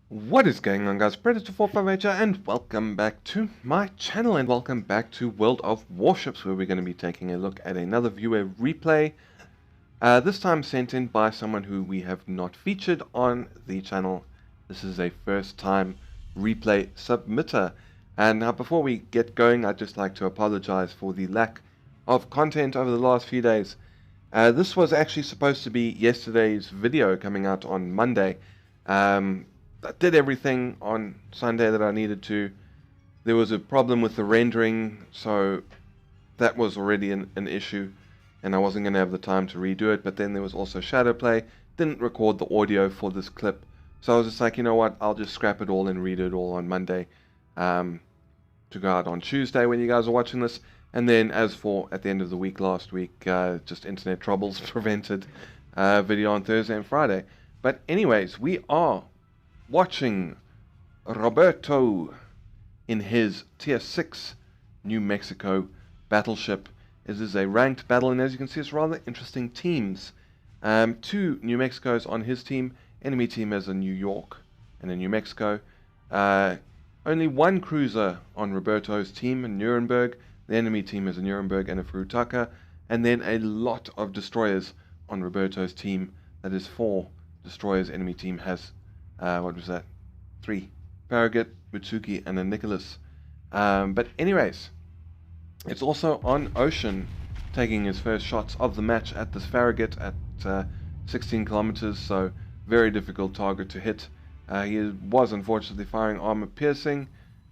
What is going on, guys? Predator 458 here, and welcome back to my channel, and welcome back to World of Warships, where we're going to be taking a look at another viewer replay, this time sent in by someone who we have not featured on the channel. This is a first time replay submitter. And now, before we get going, I'd just like to apologize for the lack of content over the last few days. This was actually supposed to be yesterday's video coming out on Monday. I did everything on Sunday that I needed to. There was a problem with the rendering, so that was already an issue, and I wasn't going to have the time to redo it. But then there was also shadow play. Didn't record the audio for this clip, so I was just like, you know what, I'll just scrap it all and redo it all on Monday, to go out on Tuesday when you guys are watching this. And then as for at the end of the week last week, just internet troubles prevented video on Thursday and Friday. But anyways, we are watching Roberto in his Tier 6 New Mexico battleship. This is a ranked battle, and as you can see, it's rather interesting teams. 2 New Mexicos on his team. Enemy team has a New York and a New Mexico. Only 1 cruiser on Roberto's team in Nuremberg. The enemy team has a Nuremberg and a Furutaka. And then a lot of destroyers on Roberto's team. That is 4 destroyers. Enemy team has what was that? 3. Farragut, Mitsuki, and a Nicholas. But anyways, it's also on Ocean, taking his first shots of the match at this Farragut at 16 kilometers, so very difficult target to hit. He was unfortunately firing armor piercing,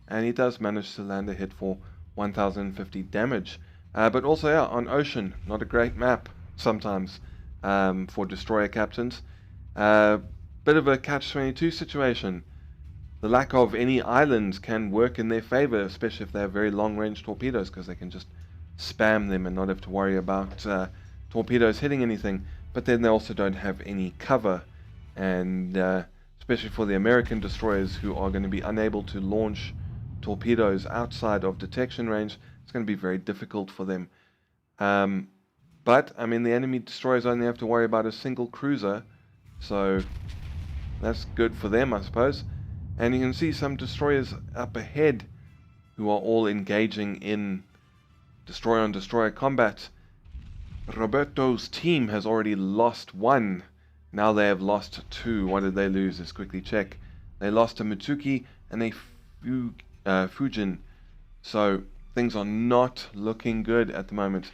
and he does manage to land a hit for 1050 damage. But also, yeah, on Ocean, not a great map sometimes for destroyer captains. Bit of a catch-22 situation. The lack of any islands can work in their favor, especially if they have very long-range torpedoes, because they can just spam them and not have to worry about torpedoes hitting anything. But then they also don't have any cover, and especially for the American destroyers, who are going to be unable to launch torpedoes outside of detection range, it's going to be very difficult for them. But I mean, the enemy destroyers only have to worry about a single cruiser, so that's good for them, I suppose. And you can see some destroyers up ahead who are all engaging in destroyer-on-destroyer combat. Roberto's team has already lost 1. Now they have lost 2. What did they lose? Let's quickly check. They lost a Mitsuki and a Fujin. So things are not looking good at the moment.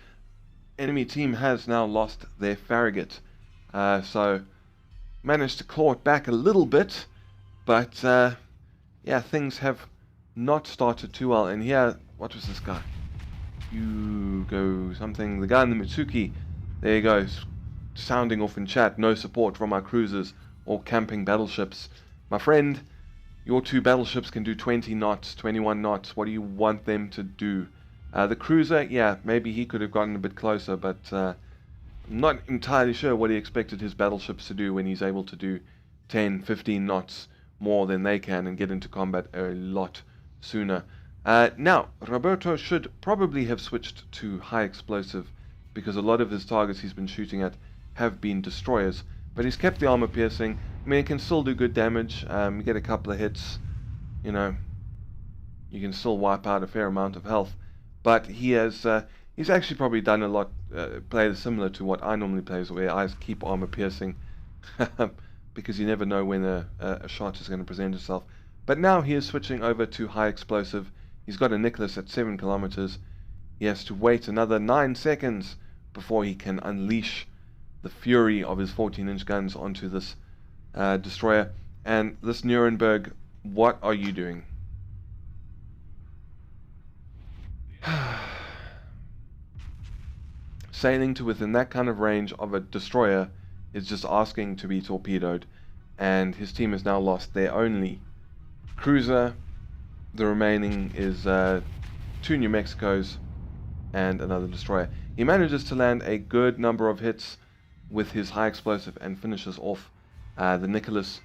Enemy team has now lost their Farragut. So managed to claw it back a little bit, but yeah, things have not started too well. And here, what was this guy? Hugo something, the guy in the Mitsuki. There he goes, sounding off in chat, no support from our cruisers or camping battleships. My friend, your 2 battleships can do 20 knots, 21 knots. What do you want them to do? The cruiser, yeah, maybe he could have gotten a bit closer, but I'm not entirely sure what he expected his battleships to do when he's able to do 10, 15 knots more than they can and get into combat a lot sooner. Now, Roberto should probably have switched to high explosive, because a lot of his targets he's been shooting at have been destroyers. But he's kept the armor piercing. I mean, it can still do good damage. You get a couple of hits, you know, you can still wipe out a fair amount of health. But he has he's actually probably done a lot, played similar to what I normally play, where I keep armor piercing, because you never know when a shot is going to present itself. But now he is switching over to high explosive. He's got a Nicholas at 7 kilometers. He has to wait another 9 seconds before he can unleash the fury of his 14-inch guns onto this destroyer. And this Nuremberg, what are you doing? Sailing to within that kind of range of a destroyer is just asking to be torpedoed, and his team has now lost their only cruiser. The remaining is 2 New Mexicos and another destroyer. He manages to land a good number of hits with his high explosive and finishes off the Nicholas,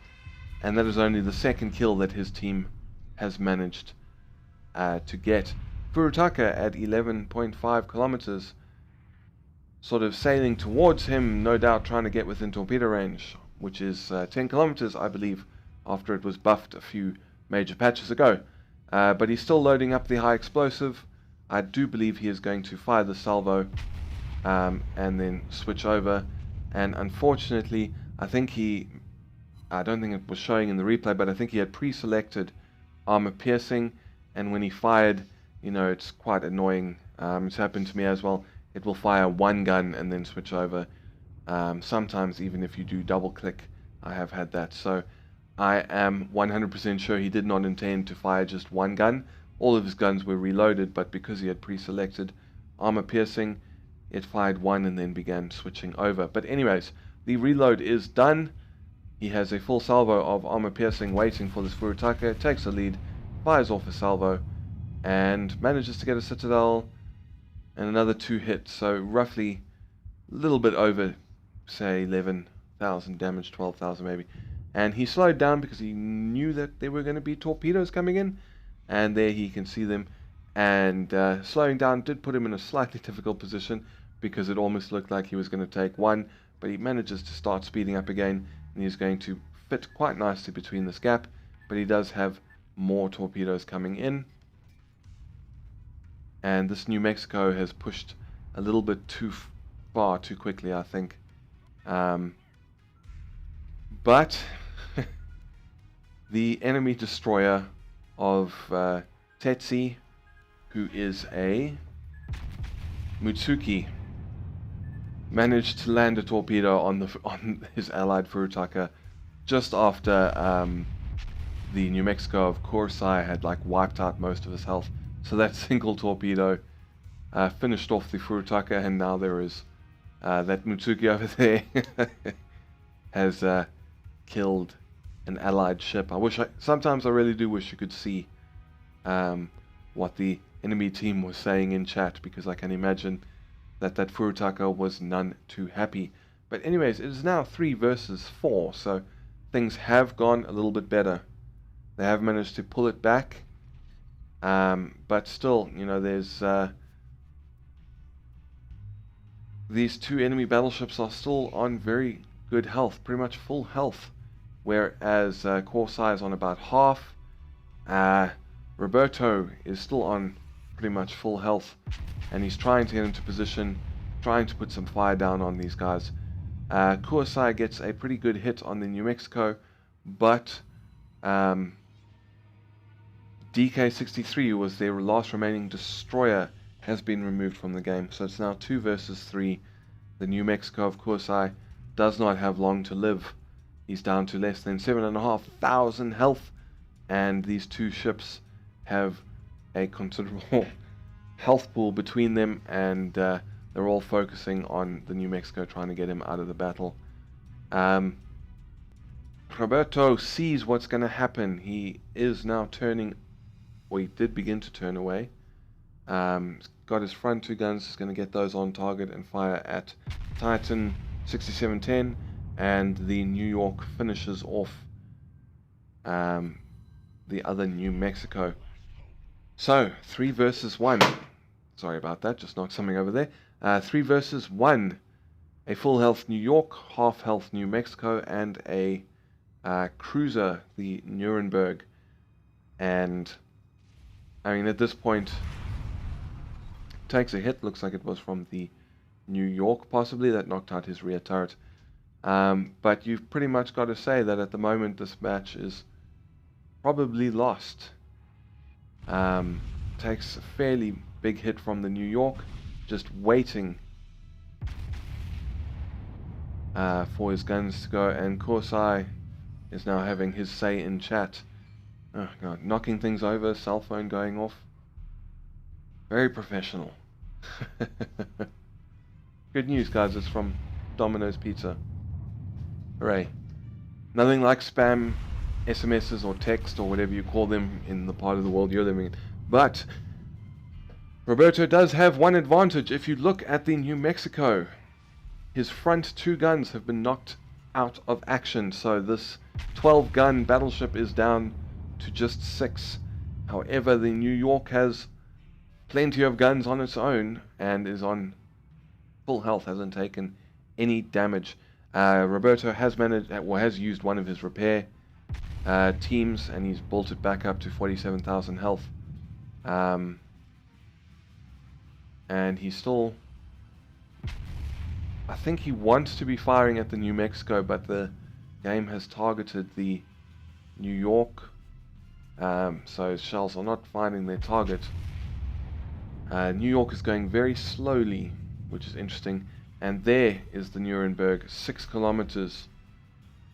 and that is only the 2nd kill that his team has managed to get. Furutaka at 11.5 kilometers, sort of sailing towards him, no doubt trying to get within torpedo range, which is 10 kilometers, I believe, after it was buffed a few major patches ago. But he's still loading up the high explosive. I do believe he is going to fire the salvo and then switch over. And unfortunately, I don't think it was showing in the replay, but I think he had pre-selected armor piercing, and when he fired, you know, it's quite annoying. It's happened to me as well. It will fire one gun and then switch over. Sometimes even if you do double click, I have had that. So I am 100% sure he did not intend to fire just one gun. All of his guns were reloaded, but because he had pre-selected armor piercing, it fired one and then began switching over. But anyways, the reload is done. He has a full salvo of armor piercing waiting for this Furutaka, takes a lead, fires off a salvo, and manages to get a citadel and another 2 hits. So roughly a little bit over, say, 11,000 damage, 12,000 maybe. And he slowed down because he knew that there were going to be torpedoes coming in. And there he can see them. And slowing down did put him in a slightly difficult position because it almost looked like he was going to take one. But he manages to start speeding up again. And he's going to fit quite nicely between this gap. But he does have more torpedoes coming in. And this New Mexico has pushed a little bit too far, too quickly, I think. But the enemy destroyer of Tetsi, who is a Mutsuki, managed to land a torpedo on his allied Furutaka just after the New Mexico of Korsai had like wiped out most of his health. So that single torpedo finished off the Furutaka, and now there is that Mutsuki over there has killed an allied ship. Sometimes I really do wish you could see what the enemy team was saying in chat, because I can imagine that Furutaka was none too happy. But anyways, it is now 3 versus 4, so things have gone a little bit better. They have managed to pull it back, but still, you know, there's these 2 enemy battleships are still on very good health, pretty much full health, whereas Korsai is on about half. Roberto is still on pretty much full health, and he's trying to get into position, trying to put some fire down on these guys. Korsai gets a pretty good hit on the New Mexico, but DK-63, who was their last remaining destroyer, has been removed from the game. So it's now 2 versus 3. The New Mexico of Korsai does not have long to live. He's down to less than 7,500 health, and these 2 ships have a considerable health pool between them, and they're all focusing on the New Mexico, trying to get him out of the battle. Roberto sees what's going to happen. He is now turning, or he did begin to turn away. He's got his front 2 guns, he's going to get those on target and fire at Titan 6710, and the New York finishes off the other New Mexico. So 3 versus 1. Sorry about that, just knocked something over there. 3 versus 1. A full health New York, half health New Mexico, and a cruiser, the Nuremberg. And I mean, at this point, takes a hit. Looks like it was from the New York, possibly, that knocked out his rear turret. But you've pretty much got to say that at the moment this match is probably lost. Takes a fairly big hit from the New York, just waiting for his guns to go, and Korsai is now having his say in chat. Oh god, knocking things over, cell phone going off. Very professional. Good news, guys, it's from Domino's Pizza. Hooray. Nothing like spam SMSs or text or whatever you call them in the part of the world you're living in. But Roberto does have one advantage. If you look at the New Mexico, his front 2 guns have been knocked out of action. So this 12-gun battleship is down to just 6. However, the New York has plenty of guns on its own and is on full health, hasn't taken any damage. Roberto has managed, or has used one of his repair teams, and he's bolted back up to 47,000 health. And he's still, I think he wants to be firing at the New Mexico, but the game has targeted the New York, so his shells are not finding their target. New York is going very slowly, which is interesting, and there is the Nuremberg, 6 kilometers,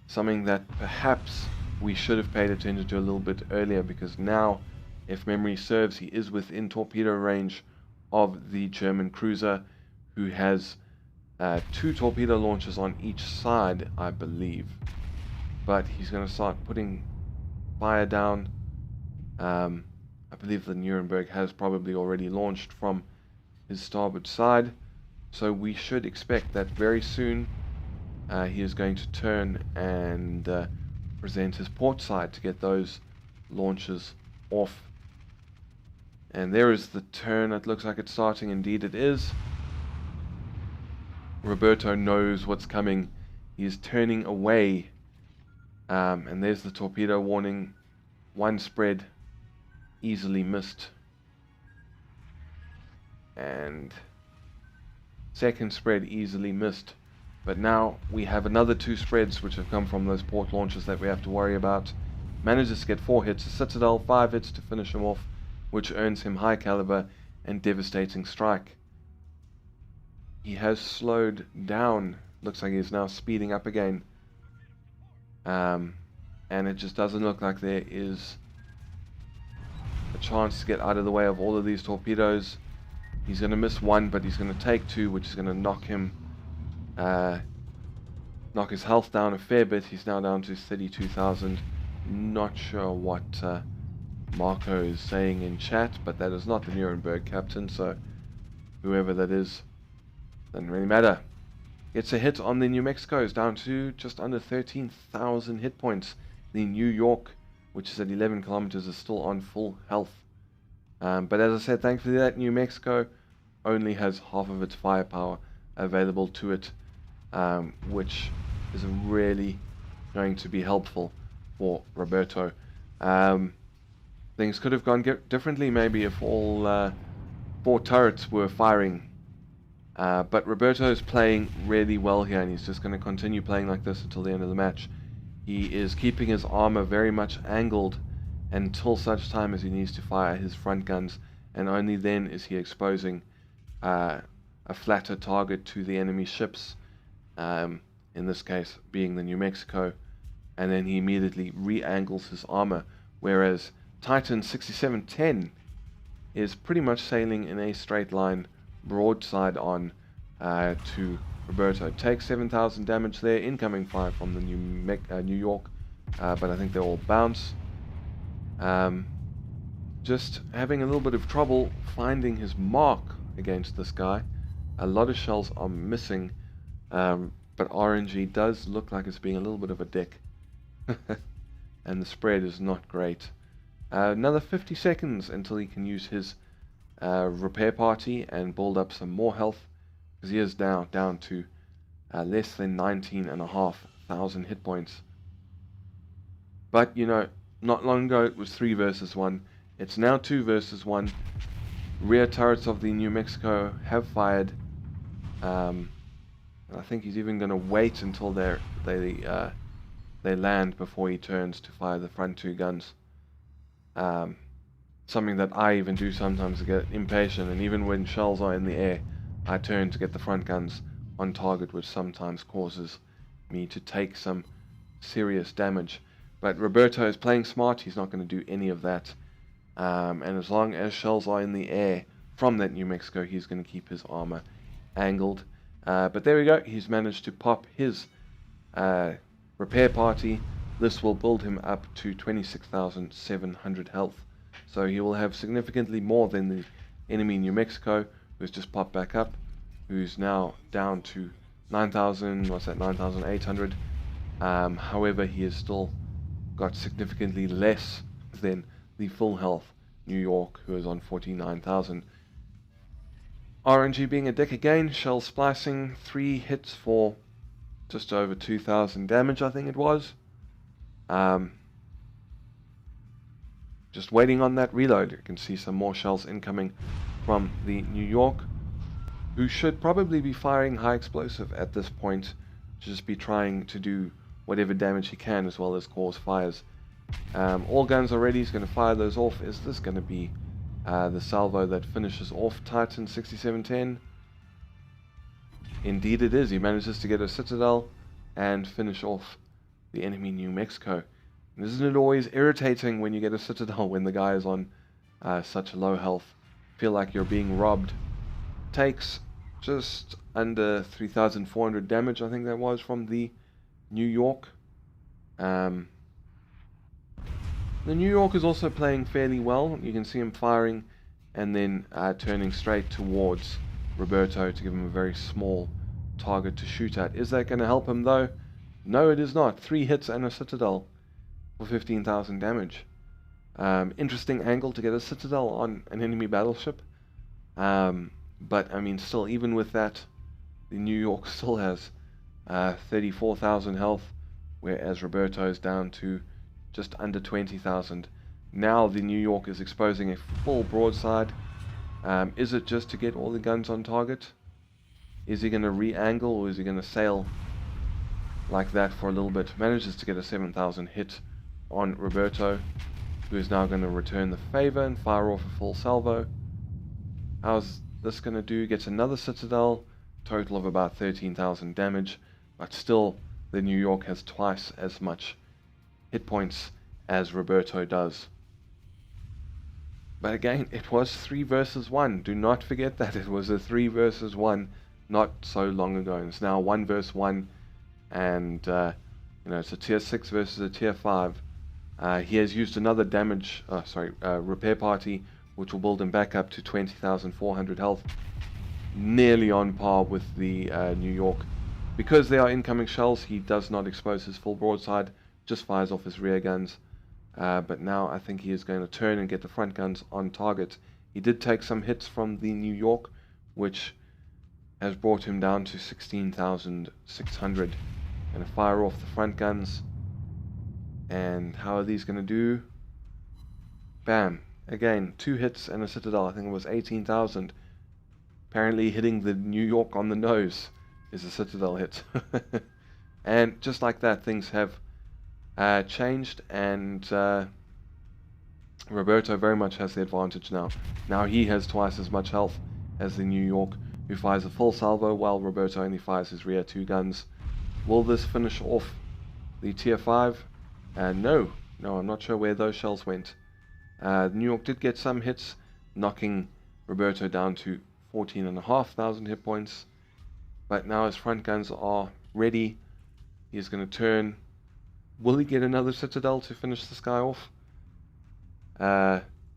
something that perhaps we should have paid attention to a little bit earlier, because now, if memory serves, he is within torpedo range of the German cruiser, who has 2 torpedo launchers on each side, I believe. But he's going to start putting fire down. I believe the Nuremberg has probably already launched from his starboard side, so we should expect that very soon he is going to turn and present his port side to get those launches off. And there is the turn. It looks like it's starting. Indeed it is. Roberto knows what's coming. He is turning away. And there's the torpedo warning. One spread easily missed. And second spread easily missed. But now we have another 2 spreads which have come from those port launches that we have to worry about. Manages to get 4 hits. A Citadel, 5 hits to finish him off, which earns him high caliber and devastating strike. He has slowed down. Looks like he's now speeding up again. And it just doesn't look like there is a chance to get out of the way of all of these torpedoes. He's going to miss 1, but he's going to take 2, which is going to knock him, knock his health down a fair bit. He's now down to 32,000. Not sure what Marco is saying in chat, but that is not the Nuremberg captain, so whoever that is, doesn't really matter. Gets a hit on the New Mexico, is down to just under 13,000 hit points. The New York, which is at 11 kilometers, is still on full health. But as I said, thankfully that New Mexico only has half of its firepower available to it, which is really going to be helpful for Roberto. Things could have gone differently maybe if all 4 turrets were firing. But Roberto is playing really well here, and he's just going to continue playing like this until the end of the match. He is keeping his armor very much angled until such time as he needs to fire his front guns, and only then is he exposing a flatter target to the enemy ships, in this case being the New Mexico, and then he immediately re-angles his armor, whereas Titan 6710 is pretty much sailing in a straight line, broadside on to Roberto. Takes 7,000 damage there, incoming fire from the New York, but I think they all bounce. Just having a little bit of trouble finding his mark against this guy. A lot of shells are missing, but RNG does look like it's being a little bit of a dick. And the spread is not great. Another 50 seconds until he can use his repair party and build up some more health, because he is now down to less than 19,500 hit points. But you know, not long ago it was 3 versus 1. It's now 2 versus 1. Rear turrets of the New Mexico have fired. I think he's even going to wait until they land before he turns to fire the front 2 guns. Something that I even do sometimes to get impatient, and even when shells are in the air, I turn to get the front guns on target, which sometimes causes me to take some serious damage. But Roberto is playing smart. He's not going to do any of that. And as long as shells are in the air from that New Mexico, he's going to keep his armor angled. But there we go. He's managed to pop his repair party. This will build him up to 26,700 health. So he will have significantly more than the enemy New Mexico, who's just popped back up, who's now down to 9,000, what's that, 9,800. However, he has still got significantly less than the full health New York, who is on 49,000. RNG being a dick again, shell splicing, 3 hits for just over 2,000 damage, I think it was. just waiting on that reload. You can see some more shells incoming from the New York, who should probably be firing high explosive at this point, just be trying to do whatever damage he can as well as cause fires. All guns are ready. He's going to fire those off. Is this going to be the salvo that finishes off Titan 6710? Indeed it is. He manages to get a Citadel and finish off the enemy New Mexico. And isn't it always irritating when you get a Citadel when the guy is on such low health? Feel like you're being robbed. Takes just under 3,400 damage, I think that was, from the New York. The New York is also playing fairly well. You can see him firing and then turning straight towards Roberto to give him a very small target to shoot at. Is that going to help him though? No, it is not. 3 hits and a Citadel for 15,000 damage. Interesting angle to get a Citadel on an enemy battleship. But I mean, still, even with that, the New York still has 34,000 health, whereas Roberto is down to just under 20,000. Now the New York is exposing a full broadside. Is it just to get all the guns on target? Is he going to re-angle, or is he going to sail like that for a little bit? Manages to get a 7,000 hit on Roberto, who is now going to return the favor and fire off a full salvo. How's this going to do? Gets another Citadel, total of about 13,000 damage, but still the New York has twice as much hit points as Roberto does. But again, it was 3 versus 1. Do not forget that it was a 3 versus 1 not so long ago. It's now 1 versus 1, and it's a tier 6 versus a tier 5. He has used another repair party, which will build him back up to 20,400 health, nearly on par with the New York. Because there are incoming shells, he does not expose his full broadside, just fires off his rear guns. But now I think he is going to turn and get the front guns on target. He did take some hits from the New York, which has brought him down to 16,600. Going to fire off the front guns. And how are these going to do? Bam. Again, 2 hits and a Citadel. I think it was 18,000. Apparently hitting the New York on the nose is a Citadel hit. And just like that, things have changed, and Roberto very much has the advantage now. Now he has twice as much health as the New York, who fires a full salvo while Roberto only fires his rear 2 guns. Will this finish off the tier 5? No, I'm not sure where those shells went. New York did get some hits, knocking Roberto down to 14,500 hit points. But now his front guns are ready. He's going to turn. Will he get another Citadel to finish this guy off?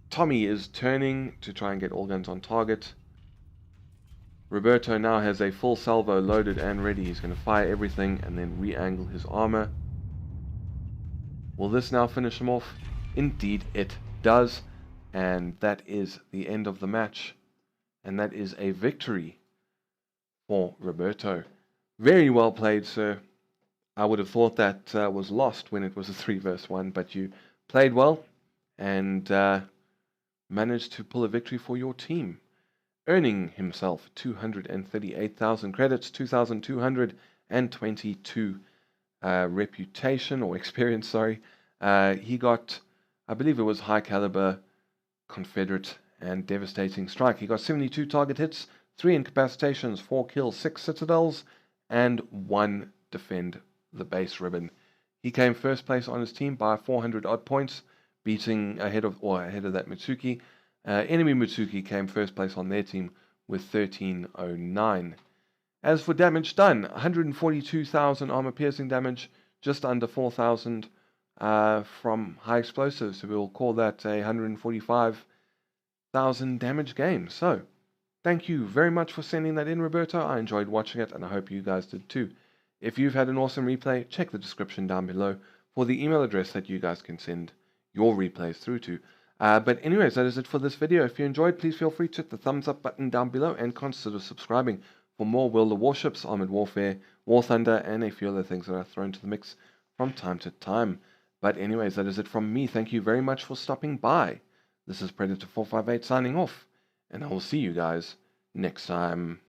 Tommy is turning to try and get all guns on target. Roberto now has a full salvo loaded and ready. He's going to fire everything and then re-angle his armor. Will this now finish him off? Indeed it does. And that is the end of the match. And that is a victory for Roberto. Very well played, sir. I would have thought that was lost when it was a 3 versus 1, but you played well and managed to pull a victory for your team, earning himself 238,000 credits, 2,222 reputation or experience, sorry. He got, I believe it was high caliber, Confederate, and devastating strike. He got 72 target hits, 3 incapacitations, 4 kills, 6 citadels, and 1 defend the base ribbon. He came first place on his team by 400 odd points, beating ahead of that Mitsuki. Enemy Mitsuki came first place on their team with 1309. As for damage done, 142,000 armor piercing damage, just under 4,000 from high explosives. So we'll call that a 145,000 damage game. So thank you very much for sending that in, Roberto. I enjoyed watching it, and I hope you guys did too. If you've had an awesome replay, check the description down below for the email address that you guys can send your replays through to. But anyways, that is it for this video. If you enjoyed, please feel free to hit the thumbs up button down below and consider subscribing for more World of Warships, Armored Warfare, War Thunder, and a few other things that are thrown to the mix from time to time. But anyways, that is it from me. Thank you very much for stopping by. This is Predator 458 signing off, and I will see you guys next time.